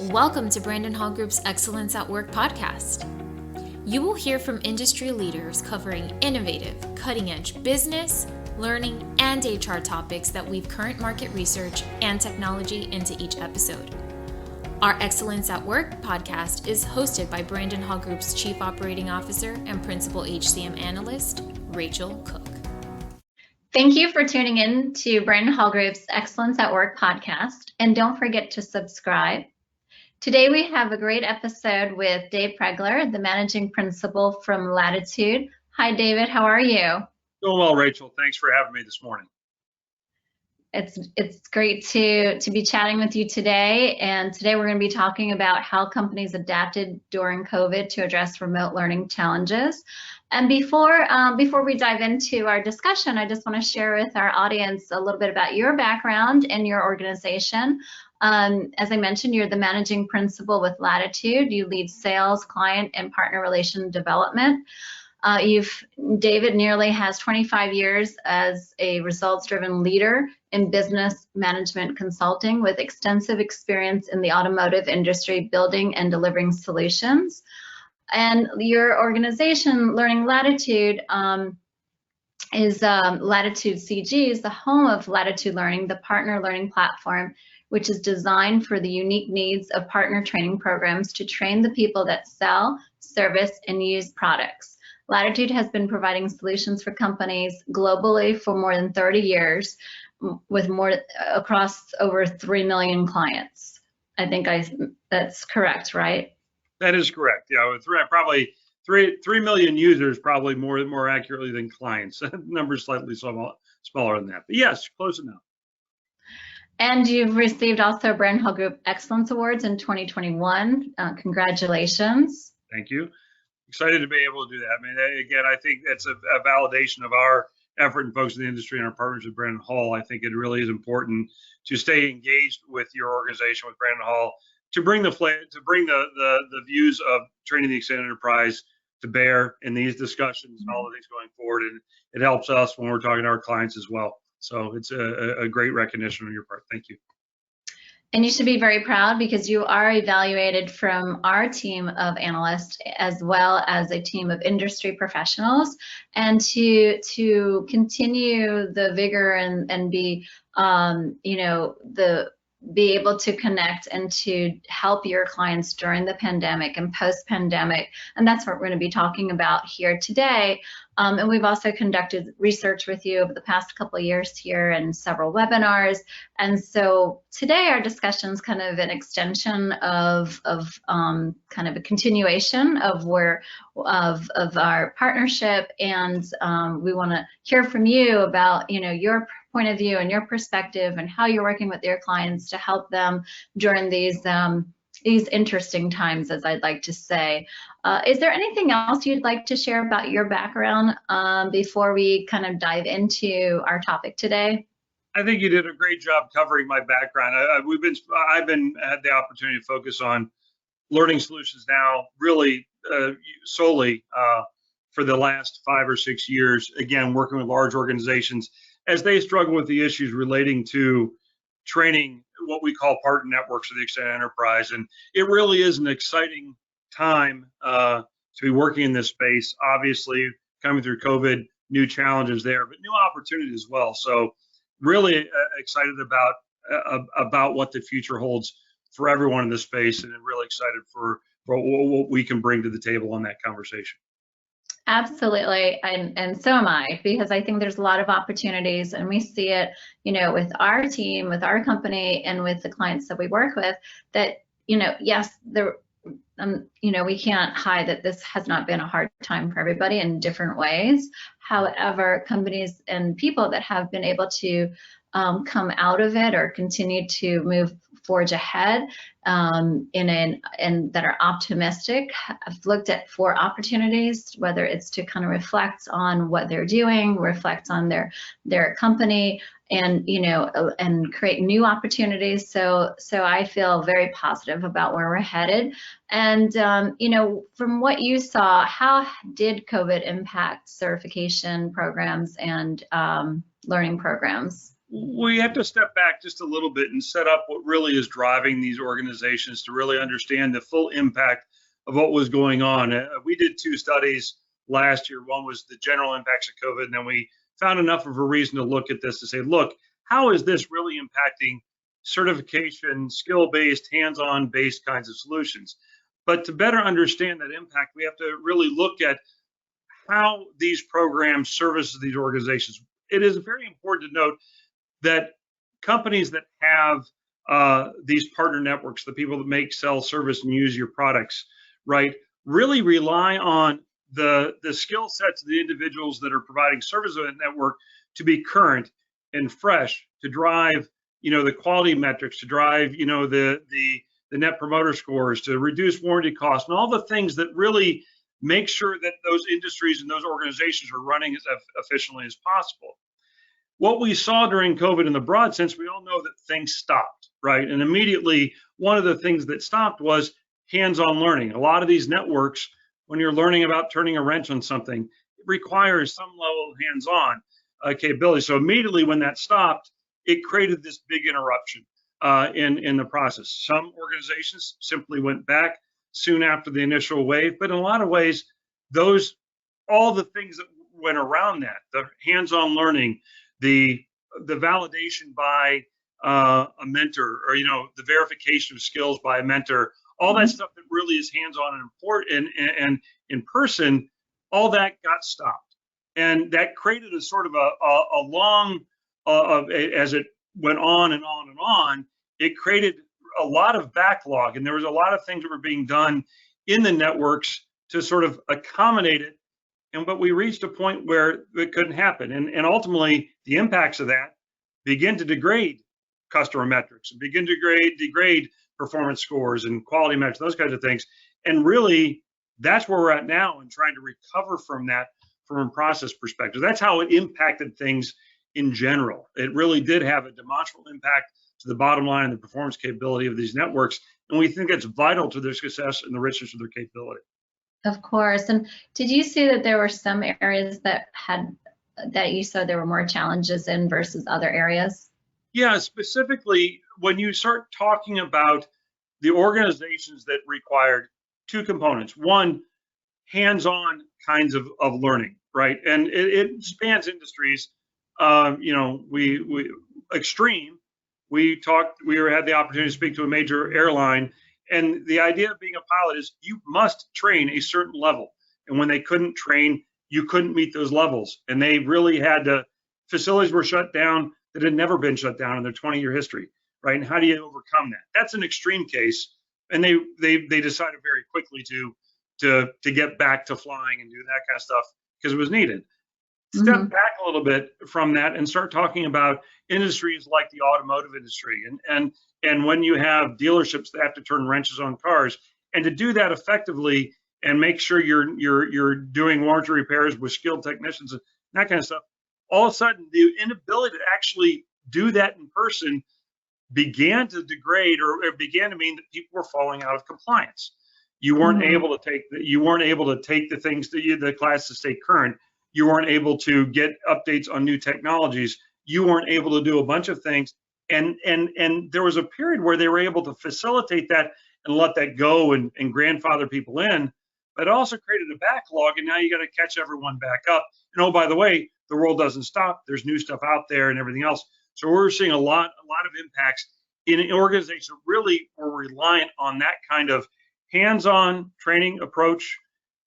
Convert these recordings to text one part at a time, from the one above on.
Welcome to Brandon Hall Group's Excellence at Work podcast. You will hear from industry leaders covering innovative, cutting-edge business, learning, and HR topics that weave current market research and technology into each episode. Our Excellence at Work podcast is hosted by Brandon Hall Group's Chief Operating Officer and Principal HCM Analyst, Rachel Cook. Thank you for tuning in to Brandon Hall Group's Excellence at Work podcast, and don't forget to subscribe. Today we have a great episode with Dave Proegler, the Managing Principal from Latitude. Hi, David. How are you? Doing well, Rachel. Thanks for having me this morning. It's great to be chatting with you today. And today we're going to be talking about how companies adapted during COVID to address remote learning challenges. And before we dive into our discussion, I just want to share with our audience a little bit about your background and your organization. As I mentioned, you're the managing principal with Latitude. You lead sales, client, and partner relation development. David nearly has 25 years as a results-driven leader in business management consulting with extensive experience in the automotive industry, building and delivering solutions. And your organization, Learning Latitude, is Latitude CG is the home of Latitude Learning, the partner learning platform, which is designed for the unique needs of partner training programs to train the people that sell, service, and use products. Latitude has been providing solutions for companies globally for more than 30 years, with across over 3 million clients. I think that's correct, right? That is correct. Yeah, probably 3 million users, probably more accurately than clients. The number's slightly smaller than that, but yes, close enough. And you've received also Brandon Hall Group Excellence Awards in 2021. Congratulations. Thank you. Excited to be able to do that. I mean, again, I think that's a validation of our effort and folks in the industry and our partners with Brandon Hall. I think it really is important to stay engaged with your organization, with Brandon Hall, to bring the views of training the extended enterprise to bear in these discussions and all the things going forward. And it helps us when we're talking to our clients as well. So it's a great recognition on your part. Thank you. And you should be very proud because you are evaluated from our team of analysts as well as a team of industry professionals, and to continue the vigor and be be able to connect and to help your clients during the pandemic and post-pandemic. And that's what we're going to be talking about here today. And we've also conducted research with you over the past couple of years here and several webinars. And so today our discussion is kind of an extension of kind of a continuation of our partnership. And we want to hear from you about, your point of view and your perspective and how you're working with your clients to help them during these interesting times, as I'd like to say. Is there anything else you'd like to share about your background before we kind of dive into our topic today? I think you did a great job covering my background. I've had the opportunity to focus on learning solutions now, really solely for the last 5 or 6 years. Again, working with large organizations as they struggle with the issues relating to training what we call partner networks for the extended enterprise. And it really is an exciting time to be working in this space. Obviously, coming through COVID, new challenges there, but new opportunities as well. So really excited about what the future holds for everyone in this space, and really excited for what we can bring to the table on that conversation. Absolutely, and so am I, because I think there's a lot of opportunities, and we see it, with our team, with our company, and with the clients that we work with. That yes, we can't hide that this has not been a hard time for everybody in different ways. However, companies and people that have been able to come out of it or continue to forge ahead and that are optimistic. I've looked at 4 opportunities, whether it's to kind of reflect on what they're doing, reflect on their company, and and create new opportunities. So I feel very positive about where we're headed. And from what you saw, how did COVID impact certification programs and learning programs? We have to step back just a little bit and set up what really is driving these organizations to really understand the full impact of what was going on. We did 2 studies last year. One was the general impacts of COVID, and then we found enough of a reason to look at this to say, look, how is this really impacting certification, skill-based, hands-on based kinds of solutions? But to better understand that impact, we have to really look at how these programs service these organizations. It is very important to note that companies that have these partner networks, the people that make, sell, service, and use your products, right, really rely on the skill sets of the individuals that are providing service of that network to be current and fresh, to drive, the quality metrics, to drive, the net promoter scores, to reduce warranty costs, and all the things that really make sure that those industries and those organizations are running as efficiently as possible. What we saw during COVID in the broad sense, we all know that things stopped, right? And immediately, one of the things that stopped was hands-on learning. A lot of these networks, when you're learning about turning a wrench on something, it requires some level of hands-on capability. So immediately when that stopped, it created this big interruption in the process. Some organizations simply went back soon after the initial wave, but in a lot of ways, all the things that went around that, the hands-on learning, the validation by a mentor, or the verification of skills by a mentor, all that stuff that really is hands-on and important and in person, all that got stopped, and that created a sort of a long as it went on and on and on, it created a lot of backlog, and there was a lot of things that were being done in the networks to sort of accommodate it. But we reached a point where it couldn't happen. And ultimately, the impacts of that begin to degrade customer metrics and begin to degrade performance scores and quality metrics, those kinds of things. And really, that's where we're at now in trying to recover from that from a process perspective. That's how it impacted things in general. It really did have a demonstrable impact to the bottom line and the performance capability of these networks. And we think it's vital to their success and the richness of their capability. Of course. And did you see that there were some areas that you saw there were more challenges in versus other areas? Yeah, specifically when you start talking about the organizations that required 2 components. One, hands-on kinds of learning, right? And it spans industries. Extreme. We had the opportunity to speak to a major airline. And the idea of being a pilot is you must train a certain level. And when they couldn't train, you couldn't meet those levels. And they really facilities were shut down that had never been shut down in their 20-year history, right? And how do you overcome that? That's an extreme case. And they decided very quickly to get back to flying and do that kind of stuff because it was needed. Step back a little bit from that and start talking about industries like the automotive industry and when you have dealerships that have to turn wrenches on cars, and to do that effectively and make sure you're doing warranty repairs with skilled technicians and that kind of stuff, all of a sudden the inability to actually do that in person began to degrade, or it began to mean that people were falling out of compliance. You weren't able to take the things that the class to stay current. You weren't able to get updates on new technologies. You weren't able to do a bunch of things. And there was a period where they were able to facilitate that and let that go and grandfather people in. But it also created a backlog, and now you got to catch everyone back up. And oh, by the way, the world doesn't stop. There's new stuff out there and everything else. So we're seeing a lot of impacts in organizations that really were reliant on that kind of hands-on training approach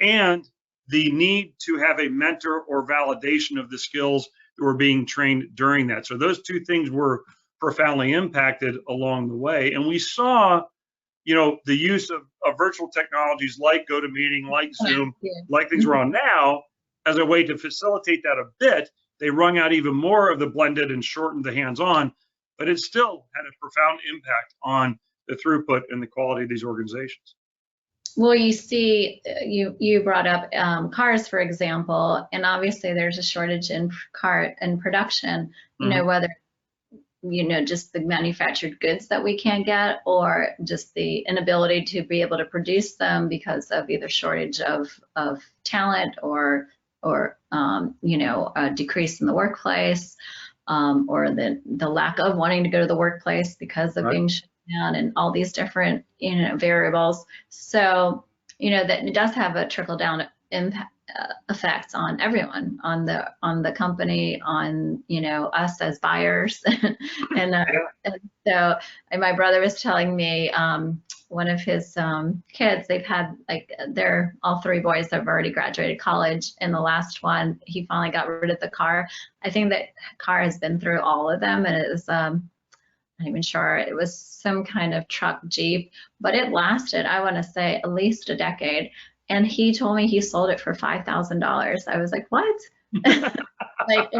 and the need to have a mentor or validation of the skills that were being trained during that. So those 2 things were profoundly impacted along the way. And we saw, the use of virtual technologies like GoToMeeting, like Zoom, like things we're on now, as a way to facilitate that a bit. They wrung out even more of the blended and shortened the hands-on, but it still had a profound impact on the throughput and the quality of these organizations. Well, you see, you brought up cars, for example, and obviously there's a shortage in production, whether, just the manufactured goods that we can't get, or just the inability to be able to produce them because of either shortage of talent or a decrease in the workplace. or the lack of wanting to go to the workplace because of being shut down, and all these different variables. So that it does have a trickle down impact. Effects on everyone, on the company, on us as buyers, and so my brother was telling me one of his kids, they've had all three boys have already graduated college, and the last one, he finally got rid of the car. I think that car has been through all of them, and it was I'm not even sure, it was some kind of truck Jeep, but it lasted, I want to say, at least a decade. And he told me he sold it for $5,000. I was like, what? But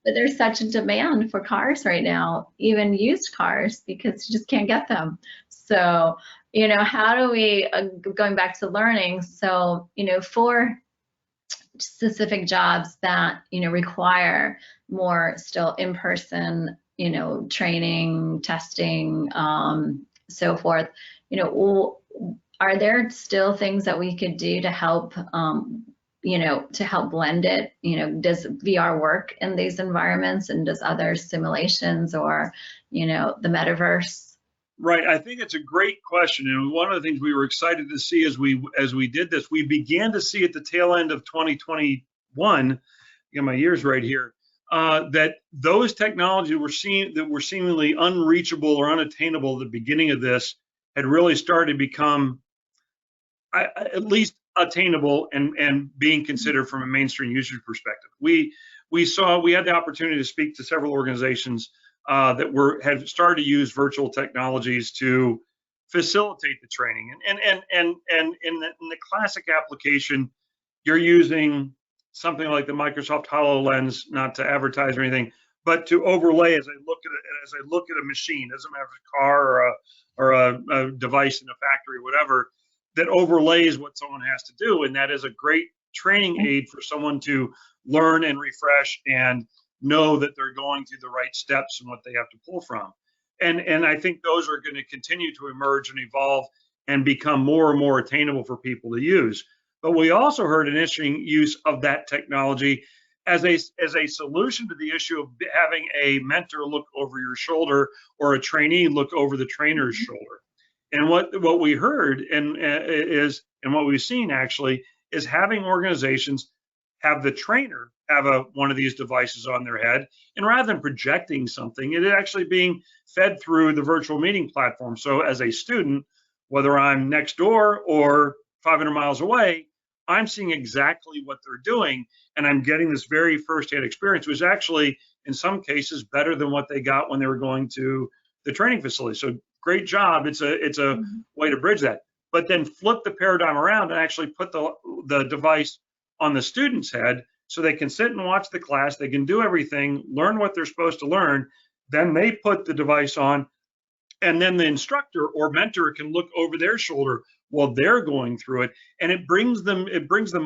there's such a demand for cars right now, even used cars, because you just can't get them. So, how do we, going back to learning, so, for specific jobs that, require more still in-person, training, testing, so forth, are there still things that we could do to help, to help blend it? Does VR work in these environments, and does other simulations or, the metaverse? Right. I think it's a great question. And one of the things we were excited to see as we did this, we began to see at the tail end of 2021, get my years right here, that those technologies that were seemingly unreachable or unattainable at the beginning of this had really started to become at least attainable and being considered from a mainstream usage perspective. We had the opportunity to speak to several organizations that had started to use virtual technologies to facilitate the training. And in the classic application, you're using something like the Microsoft HoloLens, not to advertise or anything, but to overlay as I look at a machine, doesn't matter if it's a car or a device in a factory or whatever, that overlays what someone has to do. And that is a great training aid for someone to learn and refresh and know that they're going through the right steps and what they have to pull from. And I think those are going to continue to emerge and evolve and become more and more attainable for people to use. But we also heard an interesting use of that technology as a solution to the issue of having a mentor look over your shoulder or a trainee look over the trainer's shoulder. And what we heard and what we've seen actually is having organizations have the trainer have one of these devices on their head, and rather than projecting something, it is actually being fed through the virtual meeting platform. So as a student, whether I'm next door or 500 miles away, I'm seeing exactly what they're doing, and I'm getting this very firsthand experience, which is actually in some cases better than what they got when they were going to the training facility. So great job. It's a way to bridge that. But then flip the paradigm around and actually put the device on the student's head so they can sit and watch the class. They can do everything, learn what they're supposed to learn. Then they put the device on, and then the instructor or mentor can look over their shoulder while they're going through it. And it brings them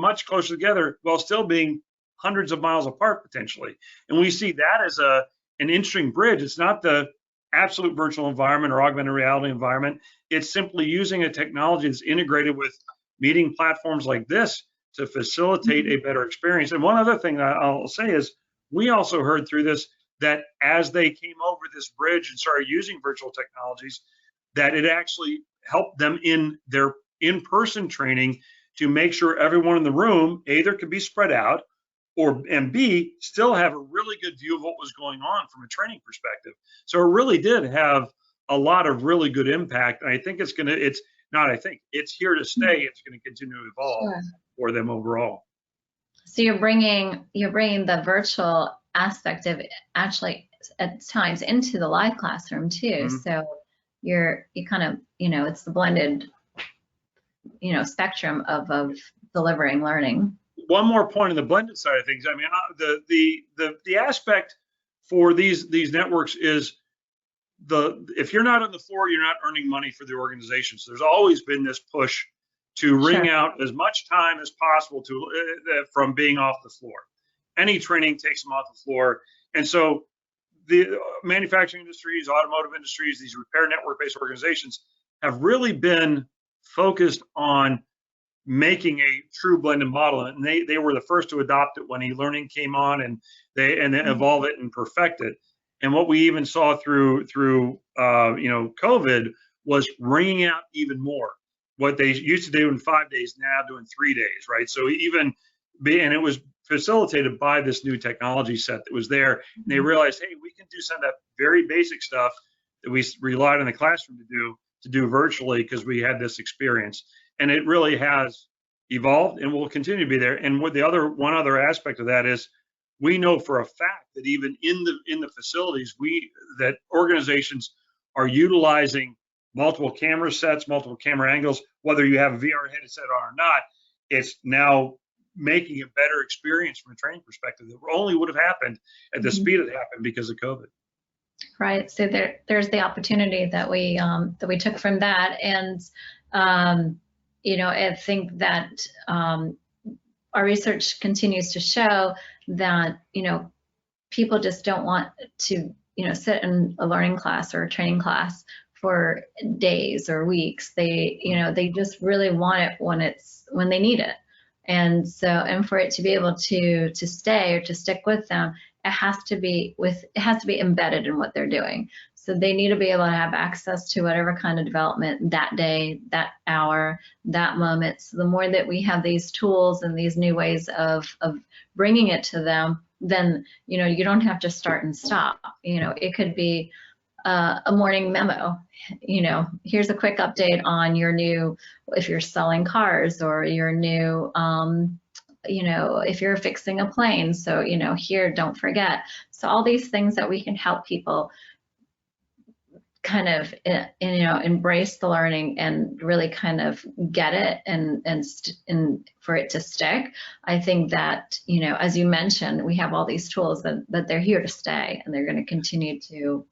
much closer together while still being hundreds of miles apart potentially. And we see that as an interesting bridge. It's not the absolute virtual environment or augmented reality environment. It's simply using a technology that's integrated with meeting platforms like this to facilitate a better experience. And one other thing that I'll say is we also heard through this that as they came over this bridge and started using virtual technologies, that it actually helped them in their in-person training to make sure everyone in the room either could be spread out and B, still have a really good view of what was going on from a training perspective. So it really did have a lot of really good impact. And I think it's here to stay. It's going to continue to evolve for them overall. So you're bringing the virtual aspect of it actually at times into the live classroom too. So you kind of, it's the blended, spectrum of delivering learning. One more point on the blended side of things. I mean, the aspect for these networks is if you're not on the floor, you're not earning money for the organization. So there's always been this push to wring out as much time as possible from being off the floor. Any training takes them off the floor, and so the manufacturing industries, automotive industries, these repair network-based organizations have really been focused on making a true blended model, and they were the first to adopt it when e-learning came on, and they evolve it and perfect it. And what we even saw through COVID was wringing out even more. What they used to do in 5 days, now doing 3 days, right? So and it was facilitated by this new technology set that was there. And they realized, hey, we can do some of that very basic stuff that we relied on the classroom to do virtually, because we had this experience. And it really has evolved and will continue to be there. And what one other aspect of that is, we know for a fact that even in the facilities, that organizations are utilizing multiple camera sets, multiple camera angles, whether you have a VR headset on or not. It's now making a better experience from a training perspective that only would have happened at the speed it happened because of COVID. Right. So there's the opportunity that we took from that, and I think that our research continues to show that people just don't want to sit in a learning class or a training class for days or weeks. They just really want it when they need it. And for it to be able to stay or to stick with them, it has to be embedded in what they're doing. So they need to be able to have access to whatever kind of development that day, that hour, that moment. So the more that we have these tools and these new ways of bringing it to them, then you don't have to start and stop. It could be a morning memo. Here's a quick update on if you're selling cars, or your new, if you're fixing a plane. So, here, don't forget. So all these things that we can help people kind of, embrace the learning and really kind of get it and for it to stick. I think that, as you mentioned, we have all these tools that they're here to stay, and they're going to continue to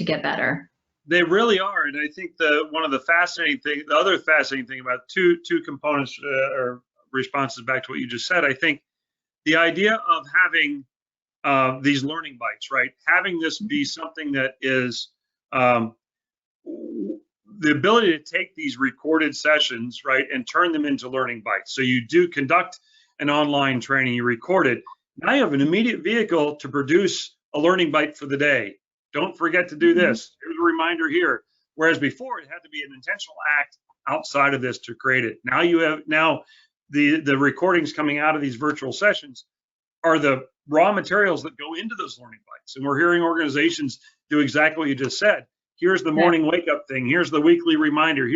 get better. They really are. And I think the other fascinating thing about two components or responses back to what you just said, I think the idea of having these learning bites, right? Having this be something that is the ability to take these recorded sessions, right, and turn them into learning bites. So you do conduct an online training, you record it. Now you have an immediate vehicle to produce a learning bite for the day. Don't forget to do this. Here's a reminder here. Whereas before, it had to be an intentional act outside of this to create it. Now the recordings coming out of these virtual sessions are the raw materials that go into those learning bites. And we're hearing organizations do exactly what you just said. Here's the morning wake up thing. Here's the weekly reminder.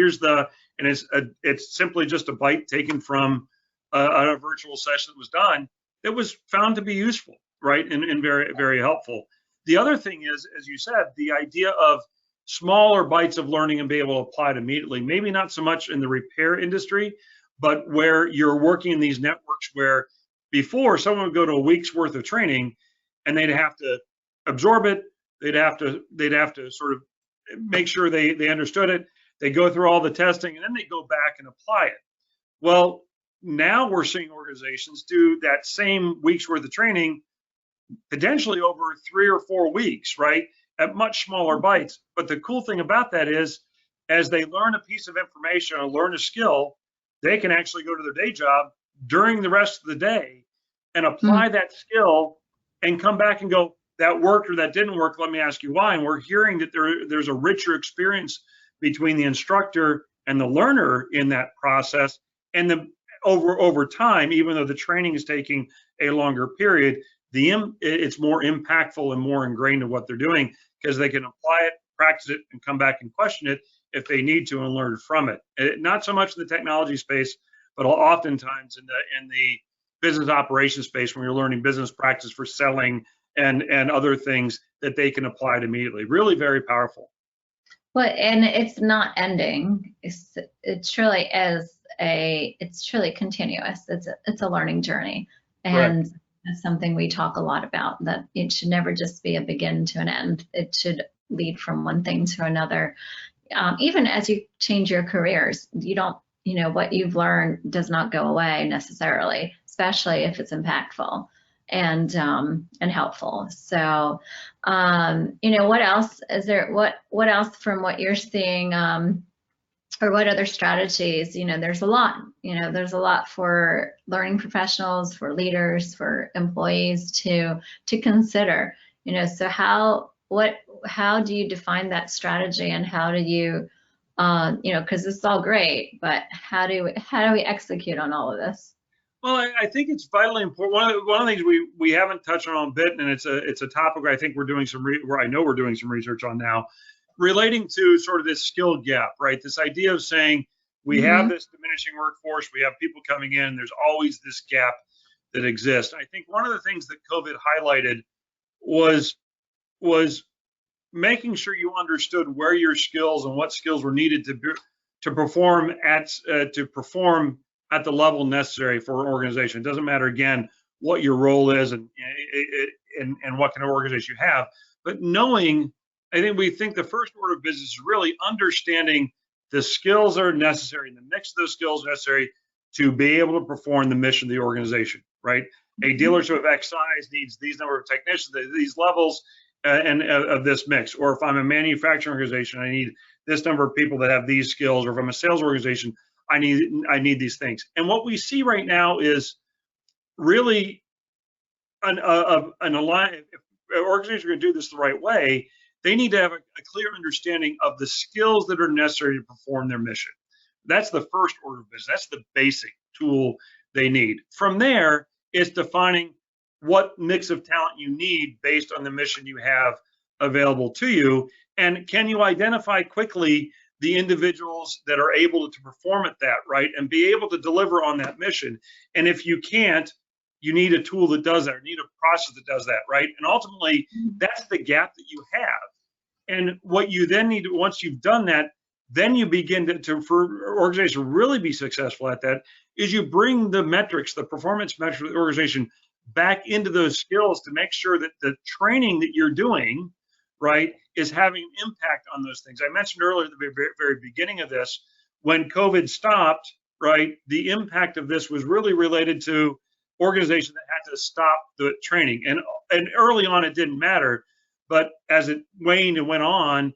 It's simply just a bite taken from a virtual session that was done that was found to be useful, right? And very, very helpful. The other thing is, as you said, the idea of smaller bites of learning and be able to apply it immediately, maybe not so much in the repair industry, but where you're working in these networks where before someone would go to a week's worth of training and they'd have to absorb it. They'd have to sort of make sure they understood it. They go through all the testing and then they go back and apply it. Well, now we're seeing organizations do that same week's worth of training potentially over 3 or 4 weeks, right? At much smaller bites. But the cool thing about that is, as they learn a piece of information or learn a skill, they can actually go to their day job during the rest of the day and apply that skill and come back and go, that worked or that didn't work. Let me ask you why. And we're hearing that there's a richer experience between the instructor and the learner in that process. And over time, even though the training is taking a longer period, it's more impactful and more ingrained in what they're doing, because they can apply it, practice it, and come back and question it if they need to and learn from it. Not so much in the technology space, but oftentimes in the business operations space, when you're learning business practice for selling and other things that they can apply it immediately. Really very powerful. Well, and it's not ending. It truly is it's truly continuous. It's a learning journey. And Correct. that's something we talk a lot about, that it should never just be a begin to an end. It should lead from one thing to another. Even as you change your careers, what you've learned does not go away necessarily, especially if it's impactful and helpful. So, what else is there? What else from what you're seeing or what other strategies? There's a lot. There's a lot for learning professionals, for leaders, for employees to consider. So how do you define that strategy, and how do you, because this is all great, but how do we execute on all of this? Well, I think it's vitally important. One of the things we haven't touched on a bit, and it's a topic I think we're doing where I know we're doing some research on now, relating to sort of this skill gap, right? This idea of saying we have this diminishing workforce, we have people coming in, there's always this gap that exists. I think one of the things that COVID highlighted was making sure you understood where your skills and what skills were needed to perform at the level necessary for an organization. It doesn't matter, again, what your role is and what kind of organization you have, but knowing, we think the first order of business is really understanding the skills that are necessary and the mix of those skills necessary to be able to perform the mission of the organization, right? A dealership of X size needs these number of technicians, these levels, and of this mix. Or if I'm a manufacturing organization, I need this number of people that have these skills. Or if I'm a sales organization, I need these things. And what we see right now is really an alliance. If organizations are going to do this the right way, they need to have a clear understanding of the skills that are necessary to perform their mission. That's the first order of business. That's the basic tool they need. From there, it's defining what mix of talent you need based on the mission you have available to you. And can you identify quickly the individuals that are able to perform at that, right? And be able to deliver on that mission. And if you can't, you need a tool that does that, or need a process that does that, right? And ultimately, that's the gap that you have. And what you then need to, once you've done that, then you begin for organizations to really be successful at that, is you bring the metrics, the performance metrics of the organization back into those skills to make sure that the training that you're doing, right, is having an impact on those things. I mentioned earlier at the very beginning of this, when COVID stopped, right, the impact of this was really related to organizations that had to stop the training. And early on, it didn't matter. But as it waned and went on,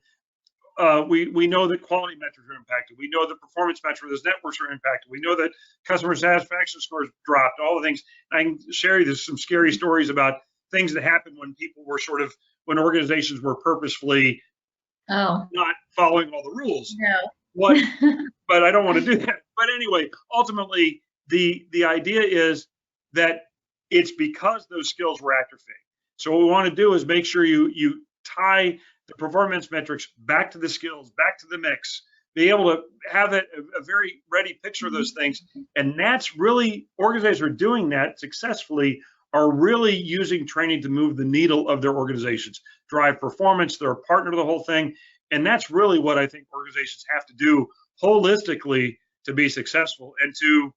we know that quality metrics are impacted. We know that performance metrics of those networks are impacted. We know that customer satisfaction scores dropped, all the things. I can share you some scary stories about things that happened when people were when organizations were purposefully not following all the rules. No. But I don't want to do that. But anyway, ultimately, the idea is that it's because those skills were atrophying. So what we want to do is make sure you tie the performance metrics back to the skills, back to the mix, be able to have a very ready picture of those things. And that's really, organizations are doing that successfully, are really using training to move the needle of their organizations, drive performance. They're a partner to the whole thing. And that's really what I think organizations have to do holistically to be successful and to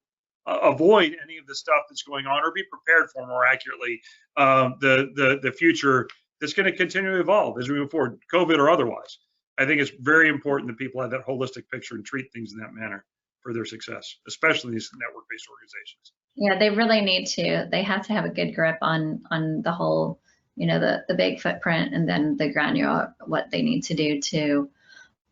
avoid any of the stuff that's going on, or be prepared for, more accurately, the future that's going to continue to evolve as we move forward, COVID or otherwise. I think it's very important that people have that holistic picture and treat things in that manner for their success, especially these network-based organizations. Yeah, they really need to. They have to have a good grip on the whole, the big footprint, and then the granular, what they need to do to,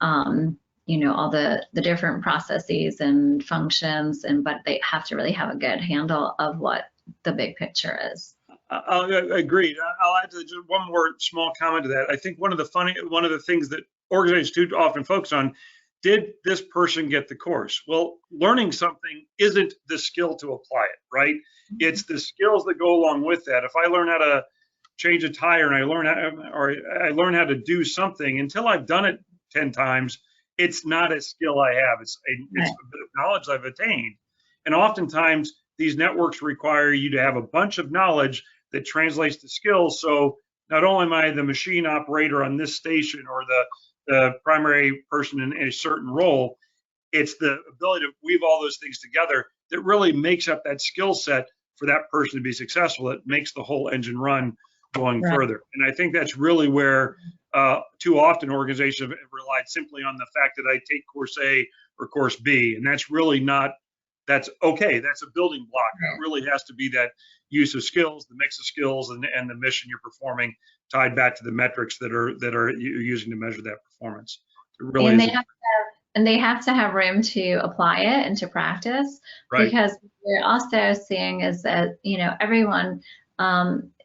all the different processes and functions, but they have to really have a good handle of what the big picture is. Agreed. I'll add just one more small comment to that. I think one of the things that organizations do often focus on, did this person get the course? Well, learning something isn't the skill to apply it, right? It's the skills that go along with that. If I learn how to change a tire and I learn how to do something, until I've done it 10 times, it's not a skill I have. It's a bit of knowledge I've attained. And oftentimes these networks require you to have a bunch of knowledge that translates to skills. So not only am I the machine operator on this station or the primary person in a certain role, it's the ability to weave all those things together that really makes up that skill set for that person to be successful. It makes the whole engine run going further. And I think that's really where too often organizations have relied simply on the fact that I take course A or course B. And that's really not, that's okay. That's a building block. It really has to be that use of skills, the mix of skills, and the mission you're performing, tied back to the metrics that are you're using to measure that performance. It really and is. and they have to have room to apply it and to practice, Right. because what we're also seeing is that, everyone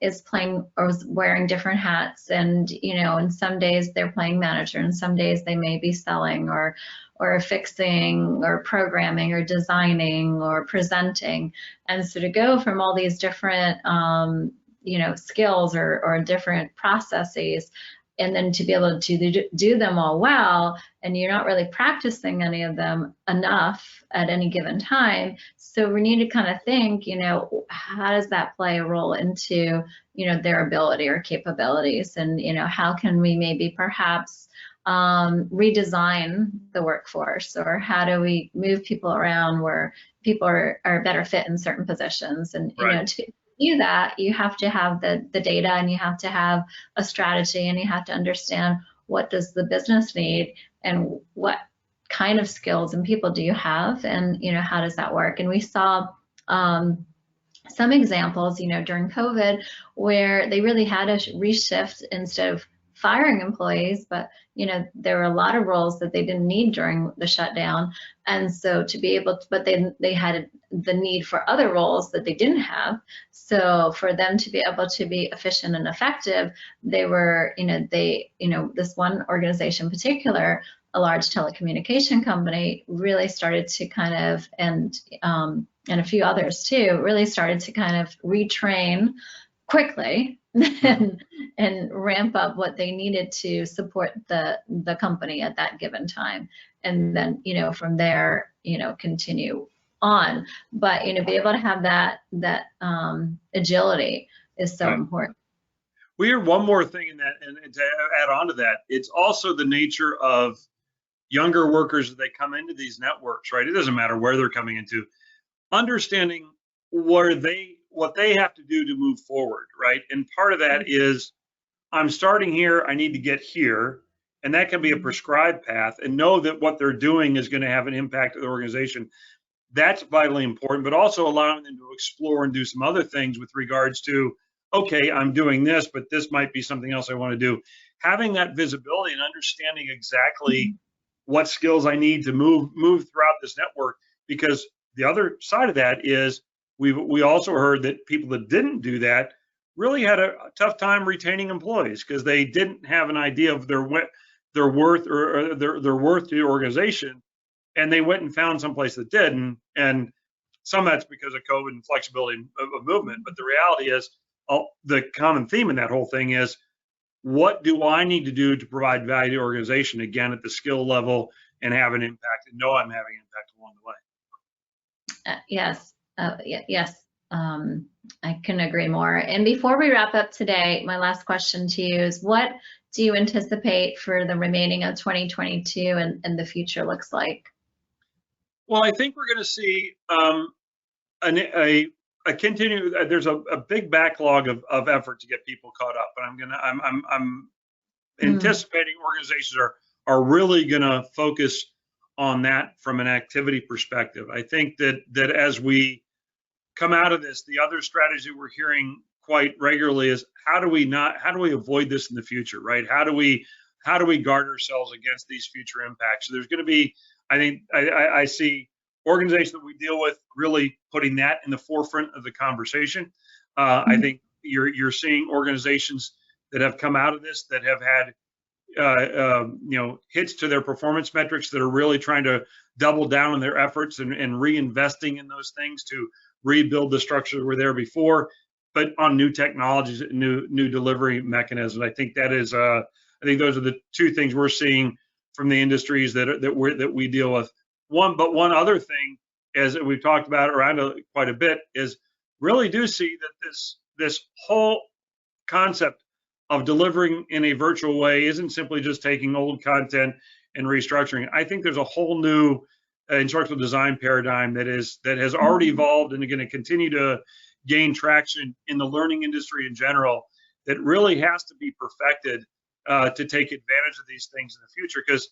is playing or is wearing different hats, and and some days they're playing manager, and some days they may be selling or fixing or programming or designing or presenting. And so to go from all these different skills or different processes, and then to be able to do them all well, and you're not really practicing any of them enough at any given time. So we need to kind of think, how does that play a role into, their ability or capabilities? And, how can we maybe perhaps redesign the workforce, or how do we move people around where people are better fit in certain positions? And, Right. to do that, you have to have the data, and you have to have a strategy, and you have to understand what does the business need, and what kind of skills and people do you have, and how does that work? And we saw some examples, during COVID, where they really had to reshift instead of firing employees, but there were a lot of roles that they didn't need during the shutdown, and so to be able to, but they had the need for other roles that they didn't have. So for them to be able to be efficient and effective, they were, this one organization in particular, a large telecommunication company, really started to kind of, and a few others too, really started to kind of retrain quickly and ramp up what they needed to support the company at that given time. And then, from there, continue on. But, be able to have that agility is so important. We hear one more thing in that, and to add on to that, it's also the nature of younger workers as they come into these networks, right? It doesn't matter where they're coming into, understanding what they have to do to move forward, right? And part of that is, I'm starting here, I need to get here, and that can be a prescribed path, and know that what they're doing is going to have an impact on the organization. That's vitally important, but also allowing them to explore and do some other things with regards to, okay, I'm doing this, but this might be something else I want to do. Having that visibility and understanding exactly what skills I need to move throughout this network, because the other side of that is we also heard that people that didn't do that really had a tough time retaining employees, because they didn't have an idea of their worth or their worth to the organization, and they went and found someplace that did, and some of that's because of COVID and flexibility of movement. But the reality is, the common theme in that whole thing is, what do I need to do to provide value to the organization, again, at the skill level, and have an impact, and know I'm having an impact along the way. Yes. Yes. I couldn't agree more. And before we wrap up today, my last question to you is, what do you anticipate for the remaining of 2022 and the future looks like? Well, I think we're going to see a continue. There's a big backlog of effort to get people caught up, and I'm anticipating organizations are really going to focus on that from an activity perspective. I think that as we come out of this, the other strategy we're hearing quite regularly is, how do we avoid this in the future, right? How do we guard ourselves against these future impacts? So there's going to be, I think, I see organizations that we deal with really putting that in the forefront of the conversation. I think you're seeing organizations that have come out of this that have had hits to their performance metrics, that are really trying to double down on their efforts and reinvesting in those things to rebuild the structures that were there before, but on new technologies, new delivery mechanisms. I think that is I think those are the two things we're seeing from the industries that we deal with. But one other thing, as we've talked about around quite a bit, is really do see that this whole concept of delivering in a virtual way isn't simply just taking old content and restructuring. I think there's a whole new instructional design paradigm that has already evolved and going to continue to gain traction in the learning industry in general, that really has to be perfected to take advantage of these things in the future. Because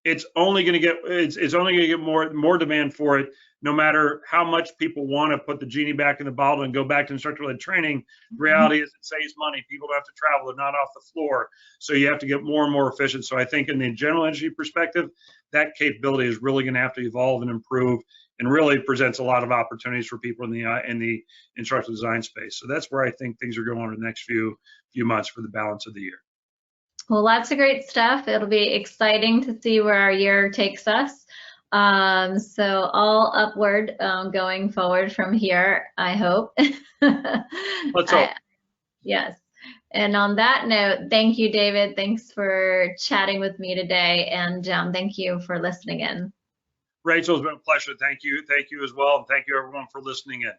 it's only going to get more demand for it, no matter how much people want to put the genie back in the bottle and go back to instructor-led training. Reality is it saves money. People don't have to travel. They're not off the floor. So you have to get more and more efficient. So I think in the general energy perspective, that capability is really going to have to evolve and improve, and really presents a lot of opportunities for people in the instructional design space. So that's where I think things are going in the next few months for the balance of the year. Well, lots of great stuff. It'll be exciting to see where our year takes us. So all upward going forward from here, I hope. Let's hope. Yes. And on that note, thank you, David. Thanks for chatting with me today. And thank you for listening in. Rachel, it's been a pleasure. Thank you. Thank you as well. And thank you everyone for listening in.